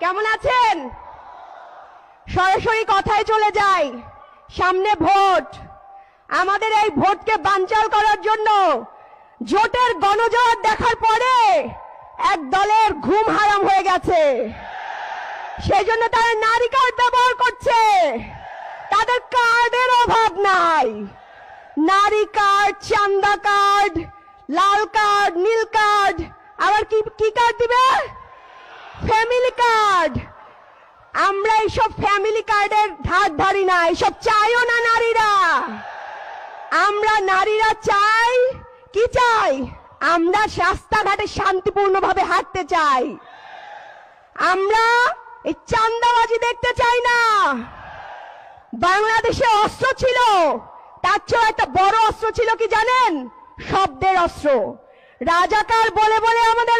কেমন আছেন? সরাসরি কথায় চলে যাই। সামনে ভোট। আমাদের এই ভোটকে বানচাল করার জন্য জোটের গণজোয়ার দেখার পরে এক দলের ঘুম হারাম হয়ে গেছে। সেই জন্য তারা নারী কার্ড ব্যবহার করছে। তাদের কার্ডের অভাব নাই। নারী কার্ড, চান্দা কার্ড, লাল কার্ড, নীল কার্ড, আবার কি কার্ড দিবে? Family card. আমরা এইসব ফ্যামিলি কার্ডের ধার ধারি না, এইসব চাইও না নারীরা। আমরা নারীরা চাই কি চাই? আমরা রাস্তাঘাটে শান্তিপূর্ণভাবে হাঁটতে চাই। আমরা এই চান্দাবাজি দেখতে চাই না। বাংলাদেশে অস্ত্র ছিল, তার চেয়ে একটা বড় অস্ত্র ছিল কি জানেন? শব্দের অস্ত্র। রাজাকার বলে বলে আমাদের